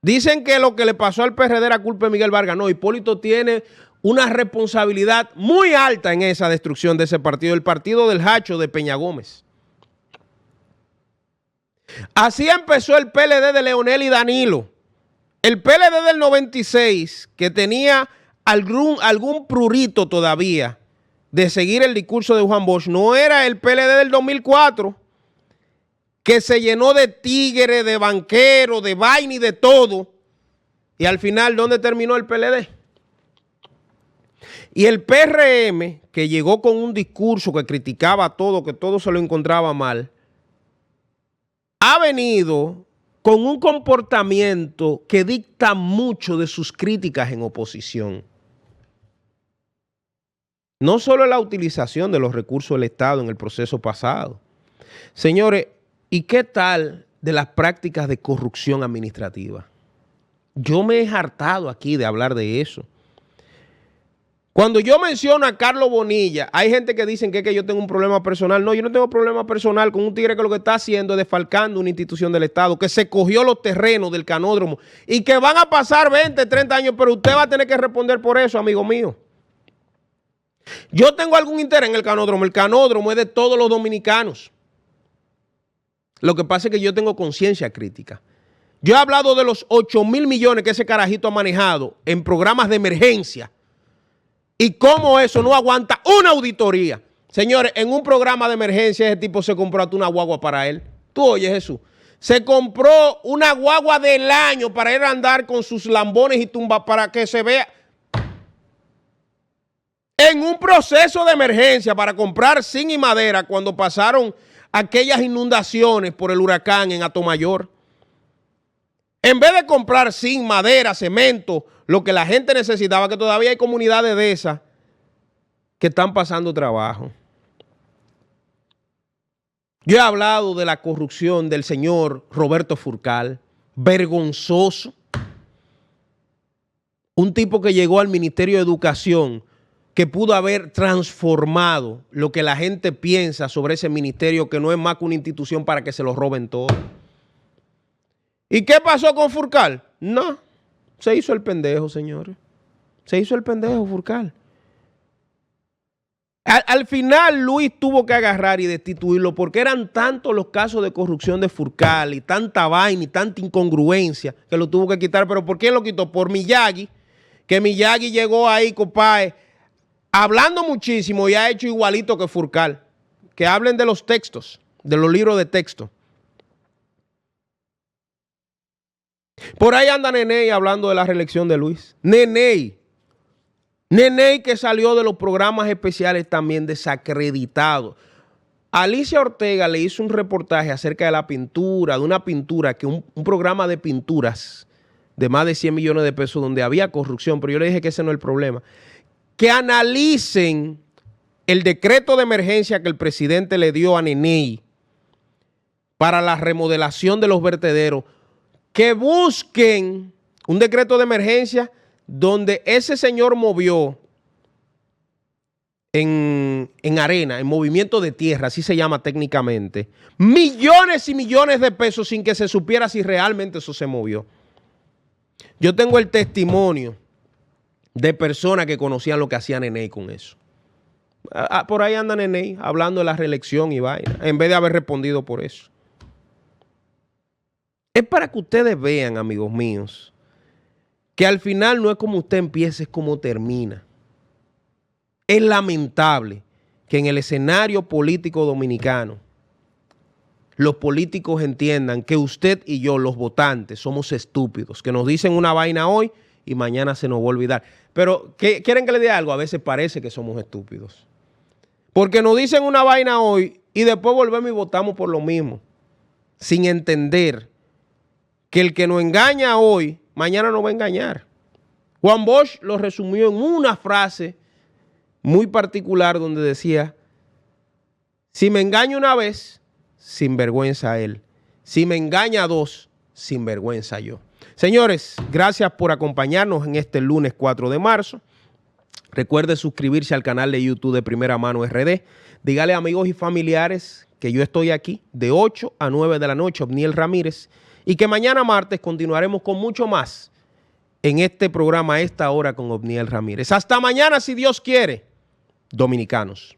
Dicen que lo que le pasó al PRD era culpa de Miguel Vargas. No, Hipólito tiene una responsabilidad muy alta en esa destrucción de ese partido, el partido del Hacho de Peña Gómez. Así empezó el PLD de Leonel y Danilo. El PLD del 96, que tenía algún prurito todavía de seguir el discurso de Juan Bosch, no era el PLD del 2004, que se llenó de tigres, de banqueros, de vaina y de todo. Y al final, ¿dónde terminó el PLD? Y el PRM, que llegó con un discurso que criticaba todo, que todo se lo encontraba mal, ha venido con un comportamiento que dicta mucho de sus críticas en oposición. No solo la utilización de los recursos del Estado en el proceso pasado. Señores, ¿y qué tal de las prácticas de corrupción administrativa? Yo me he hartado aquí de hablar de eso. Cuando yo menciono a Carlos Bonilla, hay gente que dicen que yo tengo un problema personal. No, yo no tengo problema personal con un tigre que lo que está haciendo es desfalcando una institución del Estado, que se cogió los terrenos del canódromo y que van a pasar 20, 30 años, pero usted va a tener que responder por eso, amigo mío. Yo tengo algún interés en el canódromo. El canódromo es de todos los dominicanos. Lo que pasa es que yo tengo conciencia crítica. Yo he hablado de los 8,000 millones que ese carajito ha manejado en programas de emergencia. Y cómo eso no aguanta una auditoría. Señores, en un programa de emergencia ese tipo se compró hasta una guagua para él. Tú oyes, Jesús. Se compró una guagua del año para ir a andar con sus lambones y tumbas para que se vea. En un proceso de emergencia para comprar zinc y madera, cuando pasaron aquellas inundaciones por el huracán en Atomayor. En vez de comprar zinc, madera, cemento, lo que la gente necesitaba, que todavía hay comunidades de esas que están pasando trabajo. Yo he hablado de la corrupción del señor Roberto Furcal, vergonzoso. Un tipo que llegó al Ministerio de Educación, que pudo haber transformado lo que la gente piensa sobre ese ministerio, que no es más que una institución para que se lo roben todo. ¿Y qué pasó con Furcal? No, se hizo el pendejo, señores. Se hizo el pendejo, Furcal. Al final, Luis tuvo que agarrar y destituirlo porque eran tantos los casos de corrupción de Furcal y tanta vaina y tanta incongruencia que lo tuvo que quitar. ¿Pero por quién lo quitó? Por Miyagi, que Miyagi llegó ahí, compadre, hablando muchísimo y ha hecho igualito que Furcal. Que hablen de los textos, de los libros de texto. Por ahí anda Neney hablando de la reelección de Luis. Neney que salió de los programas especiales también desacreditado. Alicia Ortega le hizo un reportaje acerca de la pintura, de una pintura, que un programa de pinturas de más de 100 millones de pesos donde había corrupción, pero yo le dije que ese no es el problema. Que analicen el decreto de emergencia que el presidente le dio a Neney para la remodelación de los vertederos, que busquen un decreto de emergencia donde ese señor movió en arena, en movimiento de tierra, así se llama técnicamente, millones y millones de pesos sin que se supiera si realmente eso se movió. Yo tengo el testimonio de personas que conocían lo que hacía Neney con eso. Por ahí anda Neney hablando de la reelección y vaina, en vez de haber respondido por eso. Es para que ustedes vean, amigos míos, que al final no es como usted empieza, es como termina. Es lamentable que en el escenario político dominicano los políticos entiendan que usted y yo, los votantes, somos estúpidos, que nos dicen una vaina hoy y mañana se nos va a olvidar. Pero, ¿quieren que le diga algo? A veces parece que somos estúpidos. Porque nos dicen una vaina hoy y después volvemos y votamos por lo mismo, sin entender que el que nos engaña hoy, mañana nos va a engañar. Juan Bosch lo resumió en una frase muy particular donde decía: si me engaña una vez, sinvergüenza él. Si me engaña dos, sinvergüenza yo. Señores, gracias por acompañarnos en este lunes 4 de marzo. Recuerde suscribirse al canal de YouTube de Primera Mano RD. Dígale a amigos y familiares que yo estoy aquí de 8 a 9 de la noche, Obniel Ramírez, y que mañana martes continuaremos con mucho más en este programa a esta hora con Obniel Ramírez. Hasta mañana, si Dios quiere, dominicanos.